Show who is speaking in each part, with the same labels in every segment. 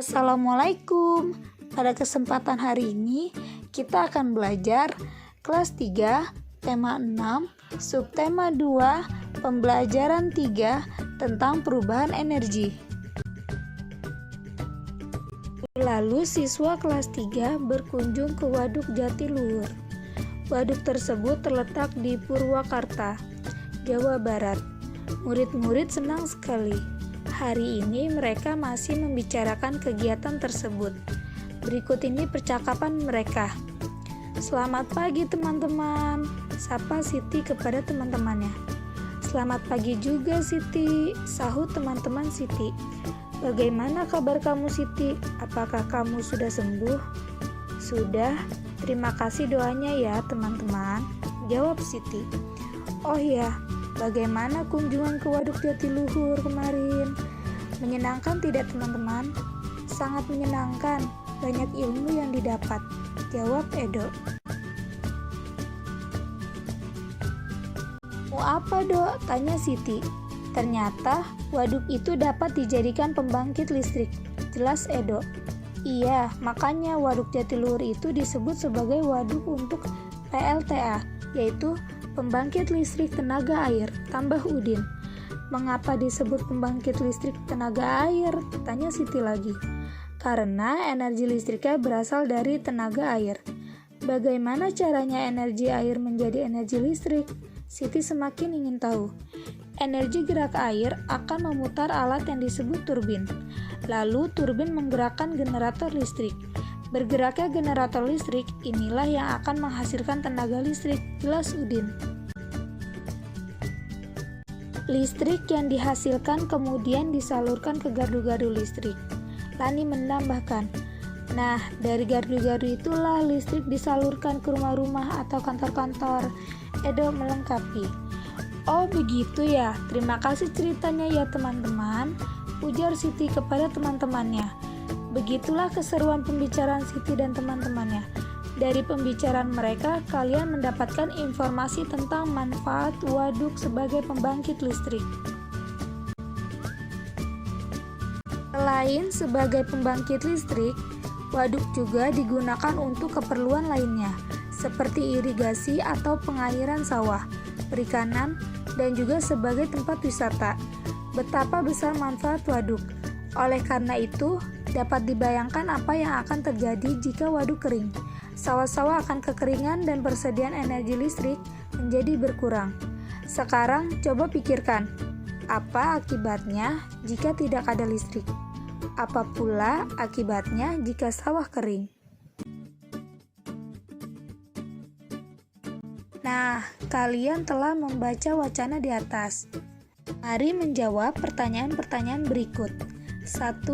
Speaker 1: Assalamualaikum. Pada kesempatan hari ini kita akan belajar kelas 3, tema 6, subtema 2, pembelajaran 3 tentang perubahan energi. Lalu siswa kelas 3 berkunjung ke Waduk Jatiluhur. Waduk tersebut terletak di Purwakarta, Jawa Barat. Murid-murid senang sekali. Hari ini mereka masih membicarakan kegiatan tersebut. Berikut ini percakapan mereka. Selamat pagi teman-teman, sapa Siti kepada teman-temannya. Selamat pagi juga Siti, sahut teman-teman Siti. Bagaimana kabar kamu Siti? Apakah kamu sudah sembuh? Sudah, terima kasih doanya ya teman-teman, jawab Siti. Oh ya, bagaimana kunjungan ke Waduk Jatiluhur kemarin? Menyenangkan tidak teman-teman? Sangat menyenangkan, banyak ilmu yang didapat, jawab Edo. Mau apa Dok? Tanya Siti. Ternyata waduk itu dapat dijadikan pembangkit listrik, jelas Edo. Iya, makanya Waduk Jatiluhur itu disebut sebagai waduk untuk PLTA, yaitu pembangkit listrik tenaga air, tambah Udin. Mengapa disebut pembangkit listrik tenaga air? Tanya Siti lagi. Karena energi listriknya berasal dari tenaga air. Bagaimana caranya energi air menjadi energi listrik? Siti semakin ingin tahu. Energi gerak air akan memutar alat yang disebut turbin. Lalu turbin menggerakkan generator listrik. Bergeraknya generator listrik inilah yang akan menghasilkan tenaga listrik, jelas Udin. Listrik yang dihasilkan kemudian disalurkan ke gardu-gardu listrik. Lani menambahkan, nah dari gardu-gardu itulah listrik disalurkan ke rumah-rumah atau kantor-kantor. Edo melengkapi. Oh begitu ya, terima kasih ceritanya ya teman-teman, ujar Siti kepada teman-temannya. Begitulah keseruan pembicaraan Siti dan teman-temannya. Dari pembicaraan mereka, kalian mendapatkan informasi tentang manfaat waduk sebagai pembangkit listrik. Selain sebagai pembangkit listrik, waduk juga digunakan untuk keperluan lainnya, seperti irigasi atau pengairan sawah, perikanan, dan juga sebagai tempat wisata. Betapa besar manfaat waduk. Oleh karena itu, dapat dibayangkan apa yang akan terjadi jika waduk kering. Sawah-sawah akan kekeringan dan persediaan energi listrik menjadi berkurang. Sekarang coba pikirkan, apa akibatnya jika tidak ada listrik? Apa pula akibatnya jika sawah kering? Nah, kalian telah membaca wacana di atas. Mari menjawab pertanyaan-pertanyaan berikut. 1.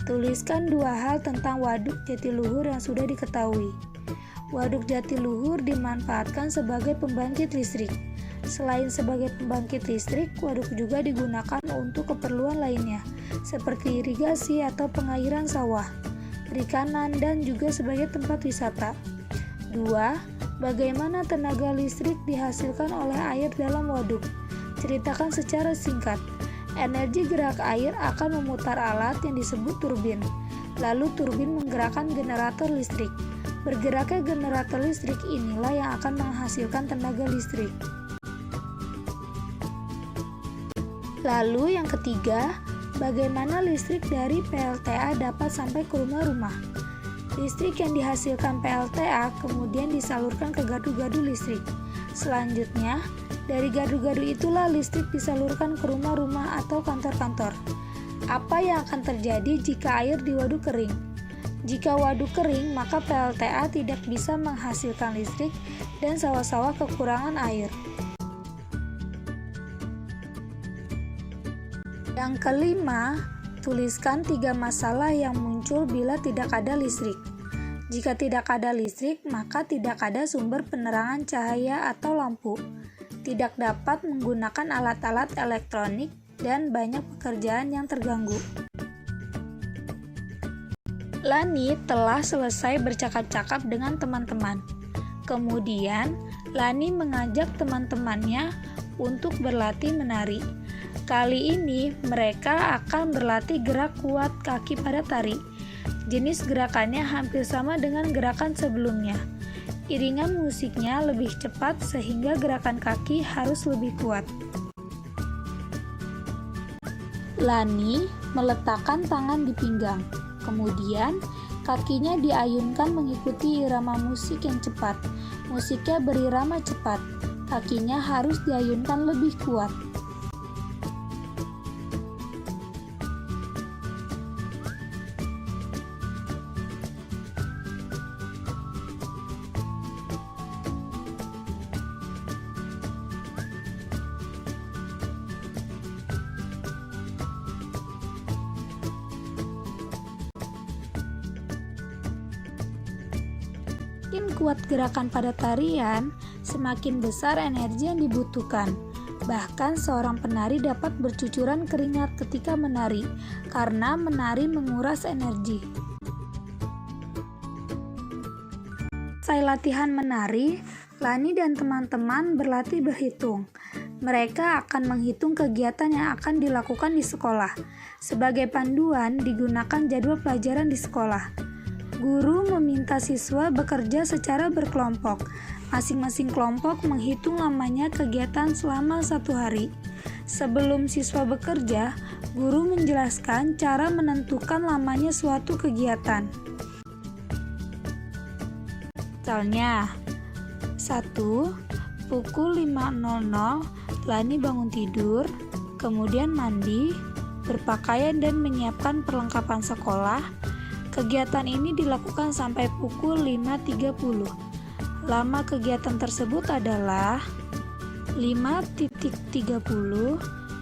Speaker 1: Tuliskan 2 hal tentang Waduk Jatiluhur yang sudah diketahui. Waduk Jatiluhur dimanfaatkan sebagai pembangkit listrik. Selain sebagai pembangkit listrik, waduk juga digunakan untuk keperluan lainnya, seperti irigasi atau pengairan sawah, perikanan, dan juga sebagai tempat wisata. 2. Bagaimana tenaga listrik dihasilkan oleh air dalam waduk? Ceritakan secara singkat. Energi gerak air akan memutar alat yang disebut turbin. Lalu turbin menggerakkan generator listrik. Bergeraknya generator listrik inilah yang akan menghasilkan tenaga listrik. Lalu yang ketiga, bagaimana listrik dari PLTA dapat sampai ke rumah-rumah? Listrik yang dihasilkan PLTA kemudian disalurkan ke gardu-gardu listrik. Selanjutnya, dari gardu-gardu itulah listrik disalurkan ke rumah-rumah atau kantor-kantor. Apa yang akan terjadi jika air di waduk kering? Jika waduk kering, maka PLTA tidak bisa menghasilkan listrik dan sawah-sawah kekurangan air. Yang kelima, tuliskan 3 masalah yang muncul bila tidak ada listrik. Jika tidak ada listrik, maka tidak ada sumber penerangan cahaya atau lampu. Tidak dapat menggunakan alat-alat elektronik dan banyak pekerjaan yang terganggu. Lani telah selesai bercakap-cakap dengan teman-teman. Kemudian, Lani mengajak teman-temannya untuk berlatih menari. Kali ini mereka akan berlatih gerak kuat kaki pada tari. Jenis gerakannya hampir sama dengan gerakan sebelumnya. Iringan musiknya lebih cepat sehingga gerakan kaki harus lebih kuat. Lani meletakkan tangan di pinggang, kemudian kakinya diayunkan mengikuti irama musik yang cepat. Musiknya berirama cepat, kakinya harus diayunkan lebih kuat. Semakin kuat gerakan pada tarian, semakin besar energi yang dibutuhkan. Bahkan seorang penari dapat bercucuran keringat ketika menari, karena menari menguras energi. Selesai latihan menari, Lani dan teman-teman berlatih berhitung. Mereka akan menghitung kegiatan yang akan dilakukan di sekolah. Sebagai panduan, digunakan jadwal pelajaran di sekolah. Guru meminta siswa bekerja secara berkelompok. Masing-masing kelompok menghitung lamanya kegiatan selama 1 hari. Sebelum siswa bekerja, guru menjelaskan cara menentukan lamanya suatu kegiatan. Misalnya, 1. Pukul 5.00, Lani bangun tidur, kemudian mandi, berpakaian dan menyiapkan perlengkapan sekolah. Kegiatan ini dilakukan sampai pukul 5.30. Lama kegiatan tersebut adalah 5.30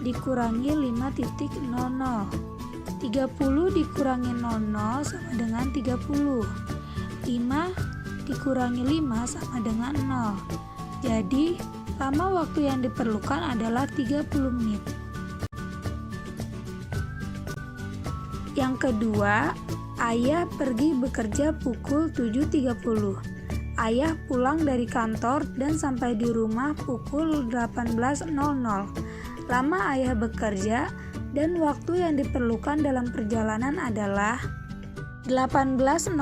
Speaker 1: dikurangi 5.00. 30 dikurangi 00 sama dengan 30. 5 dikurangi 5 sama dengan 0. Jadi, lama waktu yang diperlukan adalah 30 menit. Yang kedua, ayah pergi bekerja pukul 7.30. Ayah pulang dari kantor dan sampai di rumah pukul 18.00. Lama ayah bekerja dan waktu yang diperlukan dalam perjalanan adalah 18.00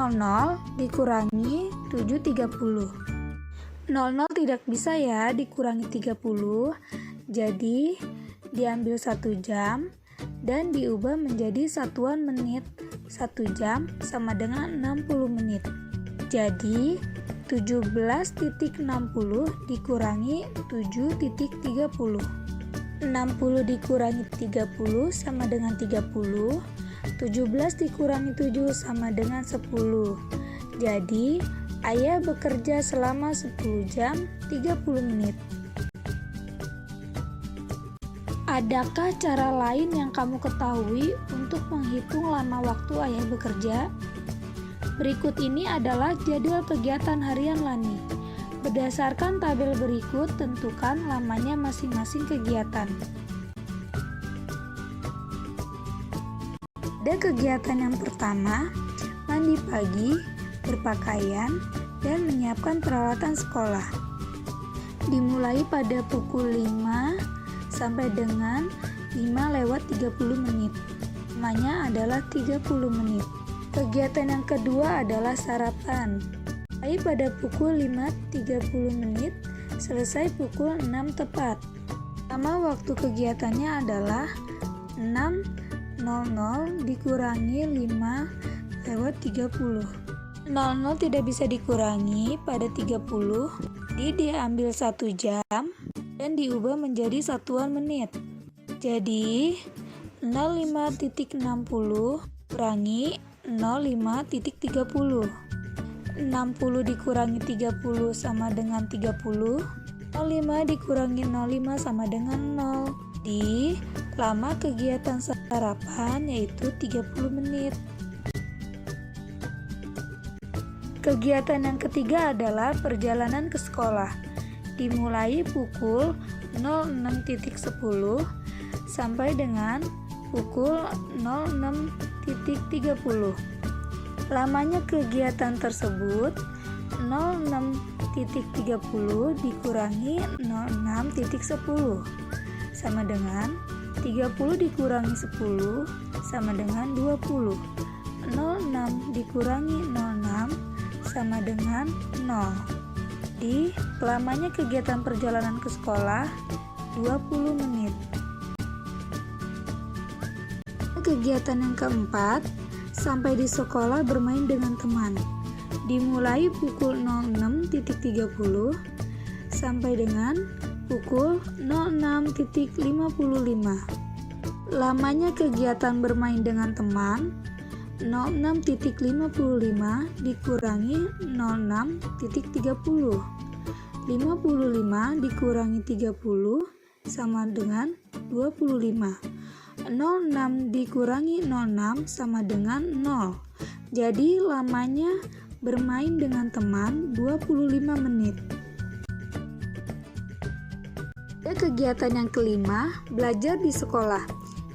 Speaker 1: dikurangi 7.30. 00 tidak bisa ya dikurangi 30, jadi diambil 1 jam dan diubah menjadi satuan menit. 1 jam sama dengan 60 menit. Jadi 17.60 dikurangi 7.30. 60 dikurangi 30 sama dengan 30. 17 dikurangi 7 sama dengan 10. Jadi ayah bekerja selama 10 jam 30 menit. Adakah cara lain yang kamu ketahui untuk menghitung lama waktu ayah bekerja? Berikut ini adalah jadwal kegiatan harian Lani. Berdasarkan tabel berikut, tentukan lamanya masing-masing kegiatan. Ada kegiatan yang pertama, mandi pagi, berpakaian, dan menyiapkan peralatan sekolah. Dimulai pada pukul 5 sampai dengan 5:30 menit. Lamanya adalah 30 menit. Kegiatan yang kedua adalah sarapan. Mulai pada pukul 5:30 menit, selesai pukul 6 tepat. Lama waktu kegiatannya adalah 6.00 dikurangi 5:30. 00 tidak bisa dikurangi pada 30, jadi diambil 1 jam dan diubah menjadi satuan menit. Jadi 05.60 kurangi 05.30. 60 dikurangi 30 sama dengan 30. 05 dikurangi 05 sama dengan 0. Di lama kegiatan sarapan yaitu 30 menit. Kegiatan yang ketiga adalah perjalanan ke sekolah. Dimulai pukul 06.10 sampai dengan pukul 06.30. Lamanya kegiatan tersebut 06.30 dikurangi 06.10 sama dengan 30 dikurangi 10 sama dengan 20. 06 dikurangi 06 sama dengan 0. Di lamanya kegiatan perjalanan ke sekolah 20 menit. Kegiatan yang keempat, sampai di sekolah bermain dengan teman. Dimulai pukul 06.30 sampai dengan pukul 06.55. Lamanya kegiatan bermain dengan teman 06.55 dikurangi 06.30. 55 dikurangi 30 sama dengan 25. 06 dikurangi 06 sama dengan 0. Jadi lamanya bermain dengan teman 25 menit. Kegiatan yang kelima, belajar di sekolah.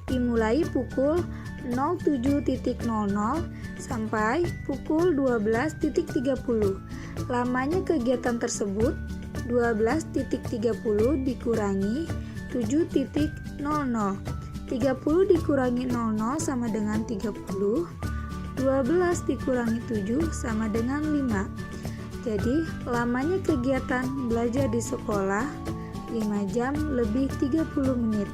Speaker 1: Dimulai pukul 07.00 sampai pukul 12.30. Lamanya kegiatan tersebut 12.30 dikurangi 7.00. 30 dikurangi 00 sama dengan 30. 12 dikurangi 7 sama dengan 5. Jadi lamanya kegiatan belajar di sekolah 5 jam lebih 30 menit.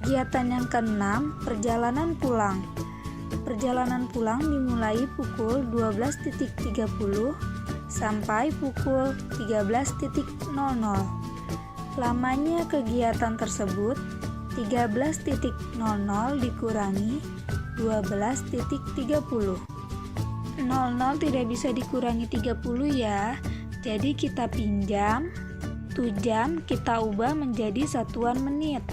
Speaker 1: Kegiatan yang keenam, perjalanan pulang. Perjalanan pulang dimulai pukul 12.30 sampai pukul 13.00. Lamanya kegiatan tersebut 13.00 dikurangi 12.30. 00 tidak bisa dikurangi 30 ya. Jadi kita pinjam 1 jam kita ubah menjadi satuan menit.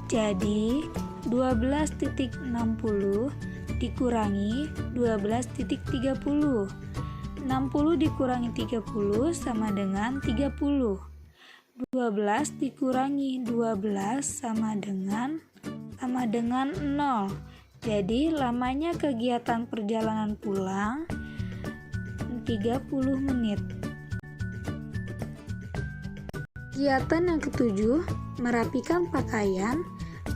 Speaker 1: Jadi 12.60 dikurangi 12.30. 60 dikurangi 30 sama dengan 30. 12 dikurangi 12 sama dengan 0. Jadi lamanya kegiatan perjalanan pulang 30 menit. Kegiatan yang ketujuh, merapikan pakaian,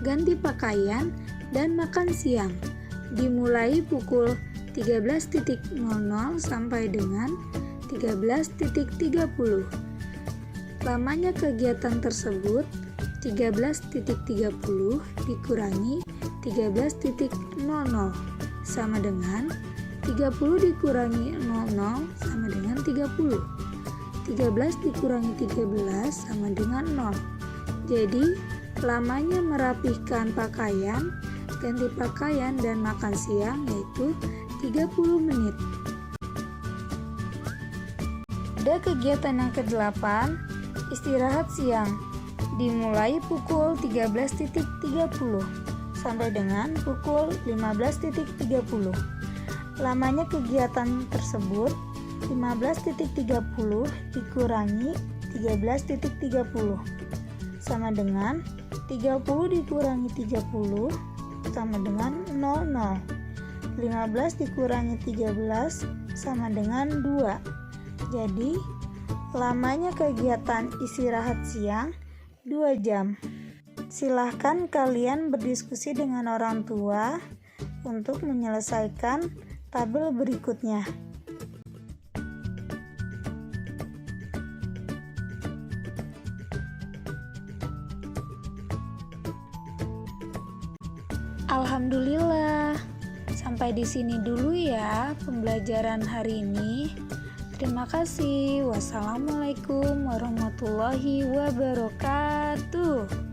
Speaker 1: ganti pakaian, dan makan siang. Dimulai pukul 13.00 sampai dengan 13.30. Lamanya kegiatan tersebut 13.30 dikurangi 13.00 sama dengan 30 dikurangi 00 sama dengan 30. 13 dikurangi 13 sama dengan 0. Jadi lamanya merapihkan pakaian, ganti pakaian, dan makan siang yaitu 30 menit. Ada kegiatan yang ke-8, istirahat siang. Dimulai pukul 13.30 sampai dengan pukul 15.30. Lamanya kegiatan tersebut 15.30 dikurangi 13.30 sama dengan 30 dikurangi 30 sama dengan 00. 15 dikurangi 13 sama dengan 2. Jadi lamanya kegiatan istirahat siang 2 jam. Silahkan kalian berdiskusi dengan orang tua untuk menyelesaikan tabel berikutnya. Alhamdulillah, sampai di sini dulu ya pembelajaran hari ini. Terima kasih. Wassalamualaikum warahmatullahi wabarakatuh.